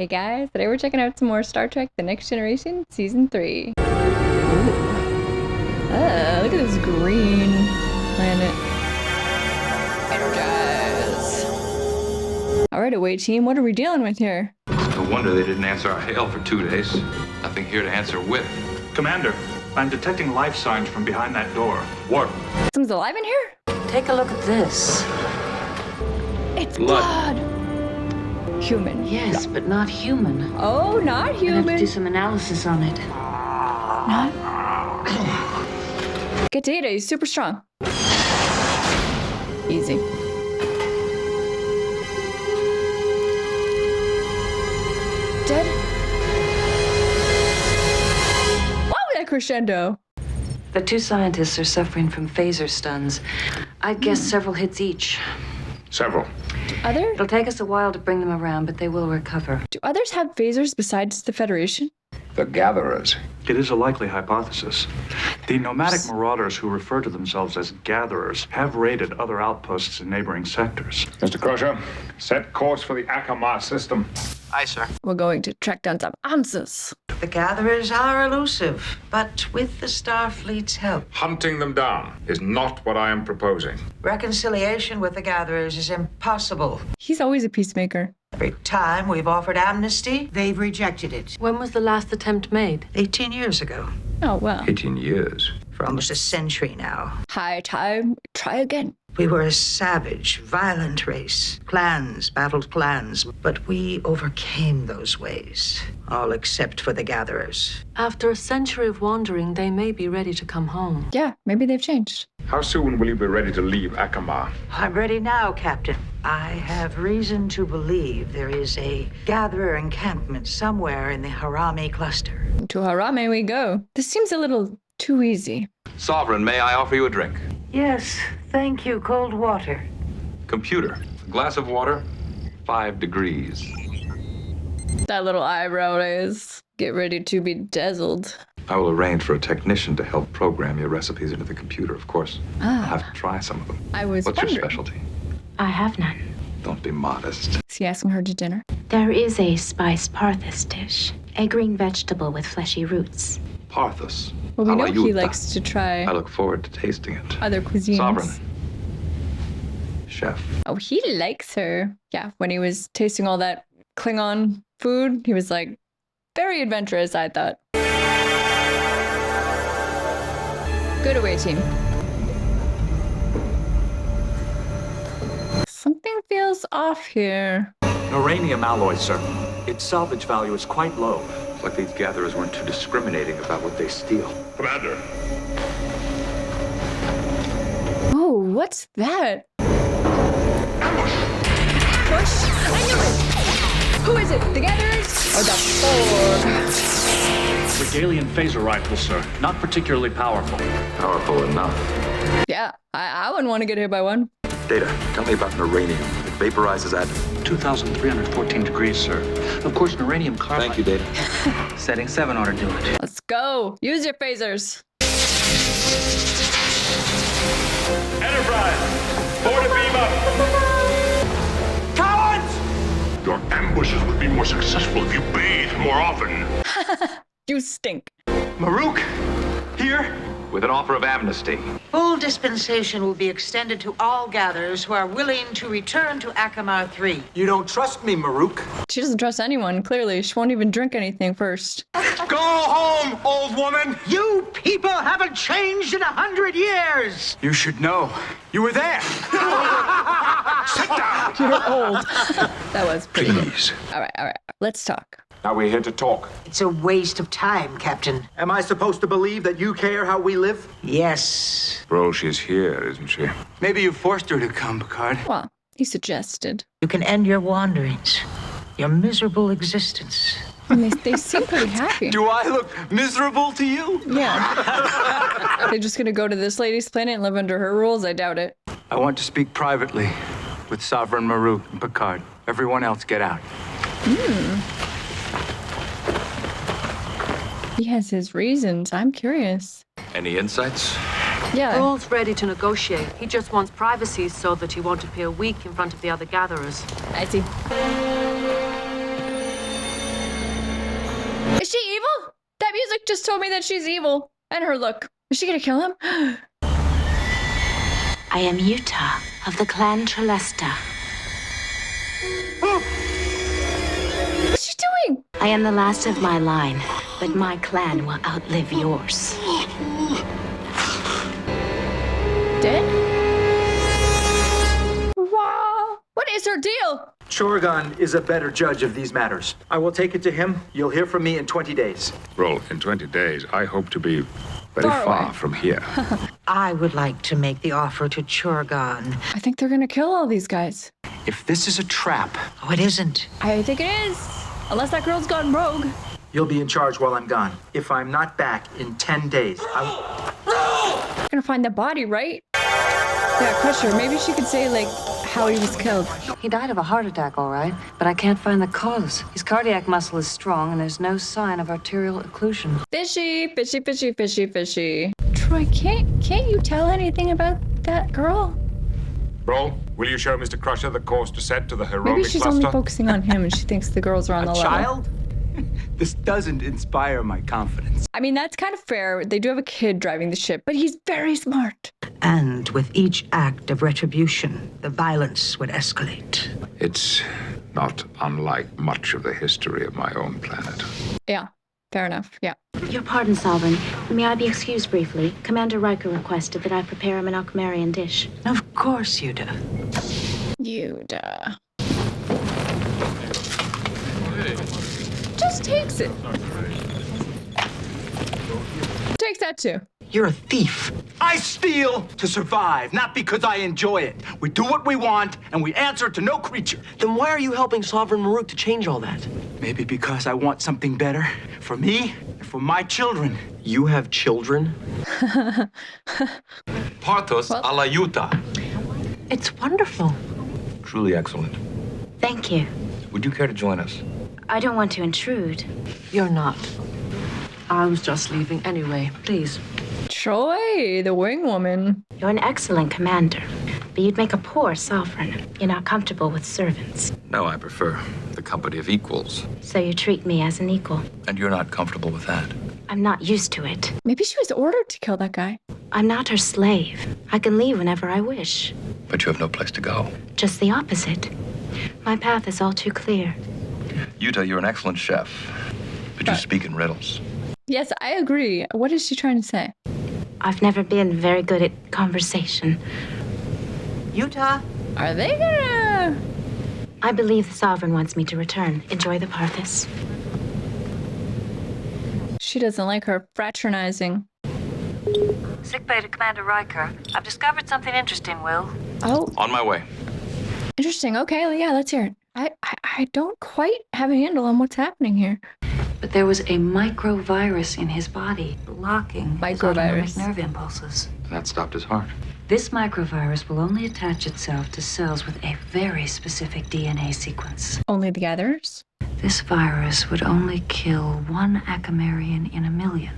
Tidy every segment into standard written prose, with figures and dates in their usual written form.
Hey guys, today we're checking out some more Star Trek The Next Generation Season 3. Ooh. Look at this green planet. Energize. Alright, away team, what are we dealing with here? No wonder they didn't answer our hail for 2 days. Nothing here to answer with. Commander, I'm detecting life signs from behind that door. Warp. Someone's alive in here? Take a look at this. It's blood. Human. Yes, but not human. Oh, not I have to human. do some analysis on it. Not. Get Data, he's super strong. Easy. Dead? Wow, that crescendo. The two scientists are suffering from phaser stuns. I'd guess several hits each. Several. Other? It'll take us a while to bring them around, but they will recover. Do others have phasers besides the Federation? The Gatherers. It is a likely hypothesis. The nomadic marauders who refer to themselves as gatherers have raided other outposts in neighboring sectors. Mr. Crusher, set course for the Akamar system. Aye, sir. We're going to track down some answers. The Gatherers are elusive, but with the Starfleet's help, Hunting them down is not what I am proposing. reconciliation with the Gatherers is impossible. He's always a peacemaker. Every time we've offered amnesty, they've rejected it. When was the last attempt made? 18 years ago. Oh, well. 18 years. For almost a century now. High time. Try again. We were a savage, violent race. Clans battled clans, but we overcame those ways. All except for the Gatherers. After a century of wandering, they may be ready to come home. Yeah, maybe they've changed. How soon will you be ready to leave Akamar? I'm ready now, Captain. I have reason to believe there is a Gatherer encampment somewhere in the Harami cluster. To Harame we go. This seems a little too easy. Sovereign, may I offer you a drink? Yes, thank you, cold water. Computer. A glass of water. 5 degrees. That little eyebrow raise. Get ready to be dazzled. I will arrange for a technician to help program your recipes into the computer, of course. I'll have to try some of them. I was What's wondering. your specialty? I have none. Don't be modest. Is he asking her to dinner? There is a spiced Parthas dish, a green vegetable with fleshy roots. Parthas. Well, we know he Alayuta. likes to try I look forward to tasting it. other cuisines. Sovereign. Chef. Oh, he likes her. Yeah, when he was tasting all that Klingon food, he was like, very adventurous, I thought. Good away team. Something feels off here. Uranium alloy, sir. Its salvage value is quite low. It's like these gatherers weren't too discriminating about what they steal. Commander, Oh, what's that? ambush! Push? I knew it! Who is it? The Gatherers? Or the Borg? Regalian phaser rifles, sir. Not particularly powerful. Powerful enough. Yeah, I wouldn't want to get hit by one. Data, tell me about neuranium. It vaporizes at... 2,314 degrees, sir. Of course, uranium carbide... Thank you, Data. Setting 7 ought to do it. Let's go. Use your phasers. Enterprise! Forward beam up! Cowards! Your ambushes would be more successful if you bathed more often. You stink. Maruk! Here? With an offer of amnesty. Full dispensation will be extended to all Gatherers who are willing to return to Akamar 3. You don't trust me, Maruk. She doesn't trust anyone, clearly. She won't even drink anything first. Go home, old woman! You people haven't changed in 100 years! You should know. You were there. You're old. That was pretty good. Please. All right. Let's talk. Now we're here to talk. It's a waste of time, Captain. Am I supposed to believe that you care how we live? Yes. Bro, she's here, isn't she? Maybe you forced her to come, Picard. Well, he suggested. You can end your wanderings, your miserable existence. And they seem pretty happy. Do I look miserable to you? Yeah. They're just gonna go to this lady's planet and live under her rules? I doubt it. I want to speak privately with Sovereign Maruk and Picard. Everyone else get out. He has his reasons. I'm curious. Any insights? Yeah. Raul's ready to negotiate. He just wants privacy so that he won't appear weak in front of the other gatherers. I see. chick just told me that she's evil. And her look. Is she gonna kill him? I am Utah of the clan Trelesta. What's she doing? I am the last of my line, but my clan will outlive yours. Dead? Wow. What is her deal? Chorgon is a better judge of these matters. I will take it to him. You'll hear from me in 20 days. Roll, in 20 days, I hope to be very Far far away. from here. I would like to make the offer to Chorgon. I think they're gonna kill all these guys. If this is a trap, Oh, it isn't. I think it is. Unless that girl's gone rogue. you'll be in charge while I'm gone. If I'm not back in 10 days, We're gonna find the body, right? Yeah, Crusher. Maybe she could say, like, how he was killed. He died of a heart attack, all right, but I can't find the cause. His cardiac muscle is strong, and there's no sign of arterial occlusion. Fishy, fishy, fishy, fishy, fishy. Troy, can't you tell anything about that girl? Roll, will you show Mr. Crusher the course to set to the Maybe Hiromi she's cluster? only focusing on him and she thinks the girls are on the a level. child? This doesn't inspire my confidence. I mean, that's kind of fair. They do have a kid driving the ship, but he's very smart. And with each act of retribution, the violence would escalate. It's not unlike much of the history of my own planet. Yeah, fair enough. Yeah. Your pardon, Sovereign. May I be excused briefly? Commander Riker requested that I prepare him an Alchemarian dish. Of course, Yuda. Yuda. Just takes it. Takes that too. You're a thief. I steal to survive, not because I enjoy it. We do what we want, and we answer to no creature. Then why are you helping Sovereign Maruk to change all that? Maybe because I want something better for me and for my children. You have children? Parthos a la Utah. It's wonderful. Truly excellent. Thank you. Would you care to join us? I don't want to intrude. You're not. I was just leaving anyway. Please. Troy, the wing woman. You're an excellent commander, but you'd make a poor sovereign. You're not comfortable with servants, No, I prefer the company of equals. so you treat me as an equal. And you're not comfortable with that. I'm not used to it. Maybe she was ordered to kill that guy. I'm not her slave. I can leave whenever I wish. But you have no place to go. Just the opposite. My path is all too clear. Utah, you're an excellent chef. But you speak in riddles. Yes, I agree. What is she trying to say? I've never been very good at conversation. Utah? Are they gonna... I believe the Sovereign wants me to return. Enjoy the Parthas. She doesn't like her fraternizing. Sickbay to Commander Riker. I've discovered something interesting, Will. Oh, On my way. interesting. Okay, yeah, let's hear it. I don't quite have a handle on what's happening here. But there was a microvirus in his body, blocking his Microvirus. autonomic nerve impulses. That stopped his heart. This microvirus will only attach itself to cells with a very specific DNA sequence. Only the gatherers? This virus would only kill one Akamarian in a million,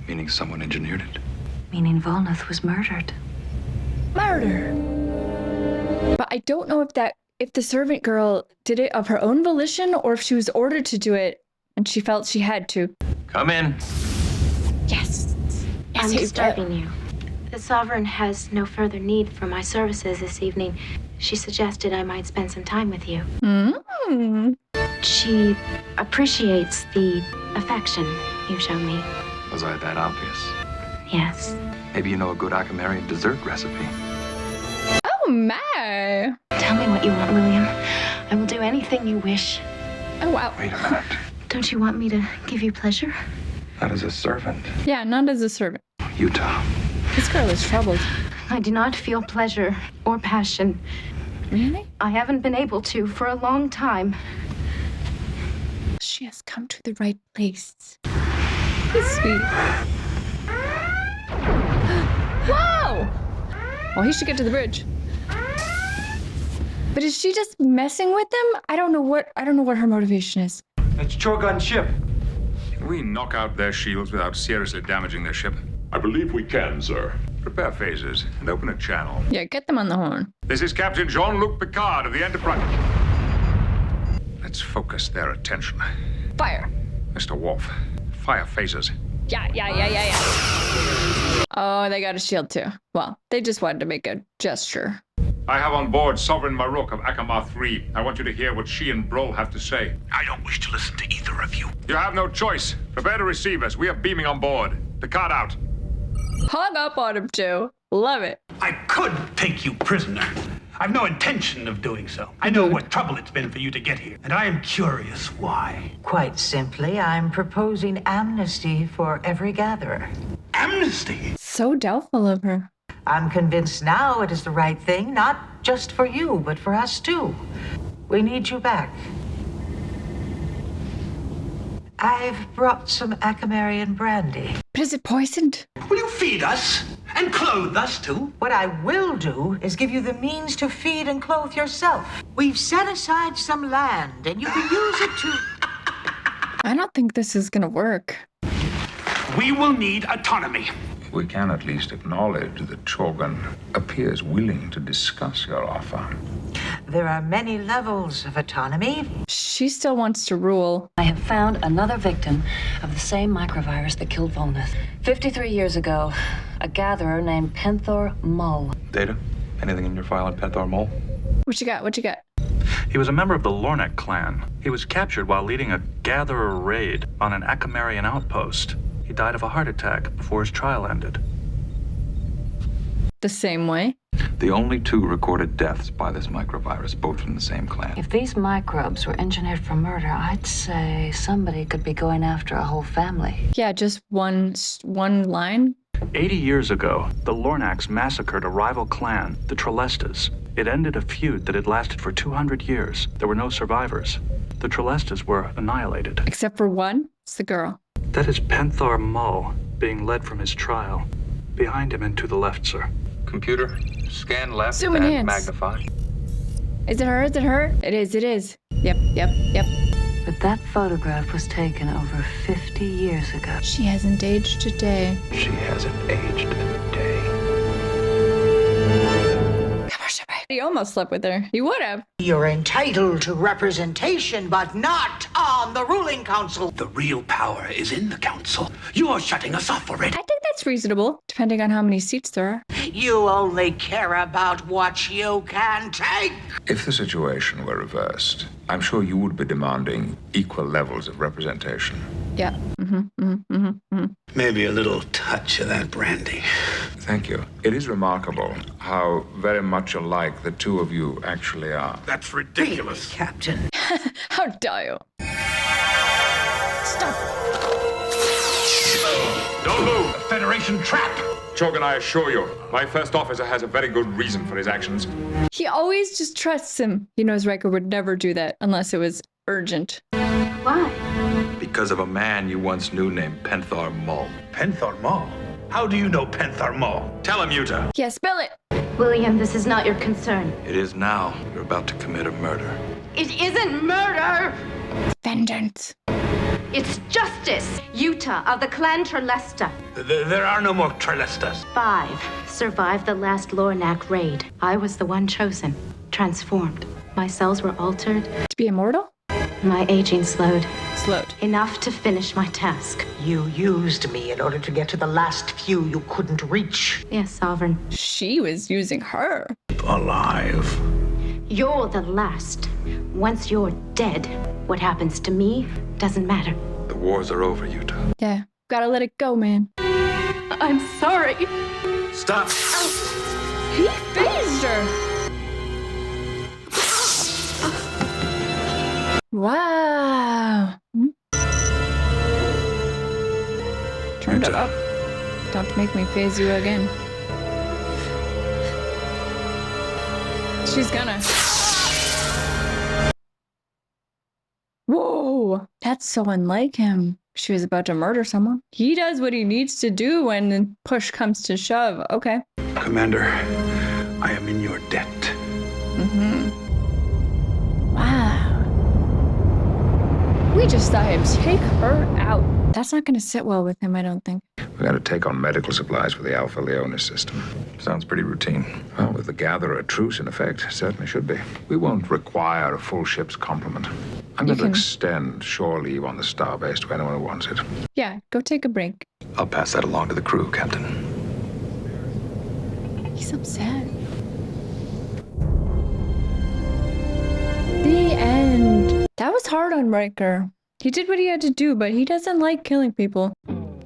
Meaning someone engineered it. meaning Volnath was murdered. Murder. But I don't know if the servant girl did it of her own volition or if she was ordered to do it and she felt she had to. Come in. Yes. I'm Yes, disturbing you. The Sovereign has no further need for my services this evening. She suggested I might spend some time with you. Mm. She appreciates the affection you've shown me. Was I that obvious? Yes. Maybe you know a good Akamarian dessert recipe. Oh my. Tell me what you want, William. I will do anything you wish. Oh wow. Wait a minute. Don't you want me to give you pleasure? Not as a servant. Yeah, not as a servant. Utah. This girl is troubled. I do not feel pleasure or passion. Really? I haven't been able to for a long time. She has come to the right place. He's sweet. Whoa! Well, he should get to the bridge. But is she just messing with them? I don't know what her motivation is. That's Chorgon's ship. Can we knock out their shields without seriously damaging their ship? I believe we can, sir. Prepare phasers and open a channel. Yeah, get them on the horn. This is Captain Jean-Luc Picard of the Enterprise. Let's focus their attention. Fire. Mr. Worf, fire phasers. Yeah. Oh, they got a shield too. Well, they just wanted to make a gesture. I have on board Sovereign Maruk of Akamar 3. I want you to hear what she and Brol have to say. I don't wish to listen to either of you. You have no choice. Prepare to receive us. We are beaming on board. Picard out. Hung up on him too. Love it. I could take you prisoner. I've no intention of doing so. I know what trouble it's been for you to get here, and I am curious why. Quite simply, I'm proposing amnesty for every gatherer. Amnesty? So doubtful of her. I'm convinced now it is the right thing, not just for you, but for us too. We need you back. I've brought some Akamarian brandy. But is it poisoned? Will you feed us and clothe us too? What I will do is give you the means to feed and clothe yourself. We've set aside some land, and you can use it to... I don't think this is gonna work. We will need autonomy. We can at least acknowledge that Chorgan appears willing to discuss your offer. There are many levels of autonomy. She still wants to rule. I have found another victim of the same microvirus that killed Volnith. 53 years ago, a gatherer named Penthor Mull. Data? Anything in your file on Penthor Mole? What you got? He was a member of the Lornak clan. He was captured while leading a gatherer raid on an Akamarian outpost. He died of a heart attack before his trial ended. The same way? The only 2 recorded deaths by this microvirus, both from the same clan. If these microbes were engineered for murder, I'd say somebody could be going after a whole family. Yeah, just one line. 80 years ago, the Lornaks massacred a rival clan, the Trelestas. It ended a feud that had lasted for 200 years. There were no survivors. The Trelestas were annihilated. Except for one. It's the girl. That is Penthor Mull being led from his trial. Behind him and to the left, sir. Computer, scan left Zoom and enhance. magnify. Is it her? It is. Yep. But that photograph was taken over 50 years ago. She hasn't aged a day. She hasn't aged a day. Come on, Shabbat. He almost slept with her. He would have. You're entitled to representation, but not on the ruling council. The real power is in the council. You're shutting us off already. I think that's reasonable, depending on how many seats there are. You only care about what you can take. If the situation were reversed, I'm sure you would be demanding equal levels of representation. Yeah. Maybe a little touch of that brandy. Thank you. It is remarkable how very much alike the 2 of you actually are. That's ridiculous. Captain. How dare you? Stop. Don't move! Federation trap. Chorgan, I assure you, my first officer has a very good reason for his actions. He always just trusts him. He knows Riker would never do that unless it was urgent. Why? Because of a man you once knew named Penthor Mull. Penthor Mull? How do you know Penthor Mull? Tell him, Yuta. Yeah, spell it. William, this is not your concern. It is now. You're about to commit a murder. It isn't murder! Vengeance. It's justice! Yuta of the clan Trelesta. There are no more Trelestas. 5 survived the last Lornak raid. I was the one chosen, transformed. My cells were altered. To be immortal? My aging slowed. Enough to finish my task. You used me in order to get to the last few you couldn't reach. Yes, Sovereign. She was using her. Alive. You're the last. Once you're dead, what happens to me doesn't matter. The wars are over, Yuta. Yeah. Gotta let it go, man. I'm sorry. Stop. He phased her. Wow. Turned it up. Don't make me phase you again. She's gonna. Whoa. That's so unlike him. She was about to murder someone. He does what he needs to do when push comes to shove. Okay. Commander, I am in your debt. Wow. We just saw him take her out. That's not going to sit well with him, I don't think. We got to take on medical supplies for the Alpha Leonis system. Sounds pretty routine. Well, with the Gatherer truce in effect, certainly should be. We won't require a full ship's complement. I'm going to extend shore leave on the starbase to anyone who wants it. Yeah, go take a break. I'll pass that along to the crew, Captain. He's upset. The end. That was hard on Riker. He did what he had to do, but he doesn't like killing people.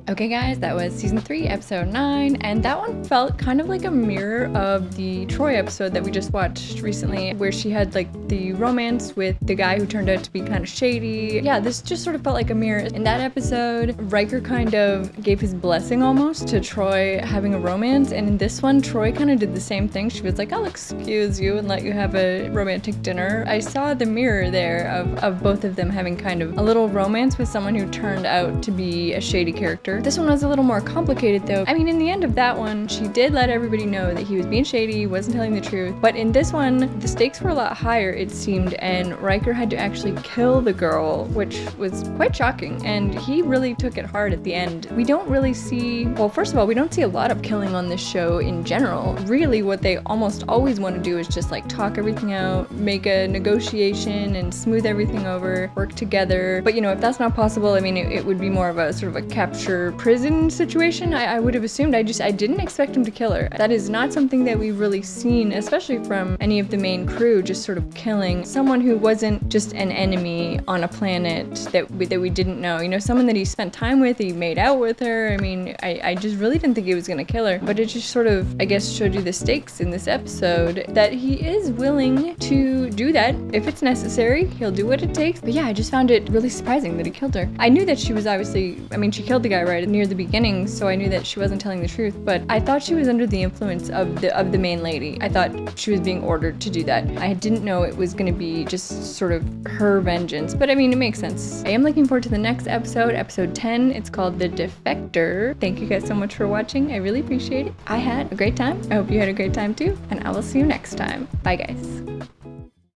Okay guys, that was season 3, episode 9, and that one felt kind of like a mirror of the Troy episode that we just watched recently, where she had like the romance with the guy who turned out to be kind of shady. Yeah, this just sort of felt like a mirror. In that episode, Riker kind of gave his blessing almost to Troy having a romance, and in this one, Troy kind of did the same thing. She was like, I'll excuse you and let you have a romantic dinner. I saw the mirror there of both of them having kind of a little romance with someone who turned out to be a shady character. This one was a little more complicated though. I mean, in the end of that one, she did let everybody know that he was being shady, wasn't telling the truth. But in this one, the stakes were a lot higher, it seemed, and Riker had to actually kill the girl, which was quite shocking. And he really took it hard at the end. We don't really see, well, first of all, we don't see a lot of killing on this show in general. Really, what they almost always want to do is just like talk everything out, make a negotiation and smooth everything over, work together. But you know, if that's not possible, I mean, it would be more of a sort of a capture prison situation, I would have assumed. I didn't expect him to kill her. That is not something that we've really seen, especially from any of the main crew, just sort of killing someone who wasn't just an enemy on a planet that we didn't know. You know, someone that he spent time with, he made out with her. I mean, I just really didn't think he was gonna kill her. But it just sort of, I guess, showed you the stakes in this episode, that he is willing to do that. If it's necessary, he'll do what it takes. But yeah, I just found it really surprising that he killed her. I knew that she was obviously, I mean, she killed the guy right near the beginning, so I knew that she wasn't telling the truth, but I thought she was under the influence of the main lady. I thought she was being ordered to do that. I didn't know it was going to be just sort of her vengeance, but I mean, it makes sense. I am looking forward to the next episode, episode 10. It's called The Defector. Thank you guys so much for watching. I really appreciate it. I had a great time. I hope you had a great time too, and I will see you next time. Bye guys.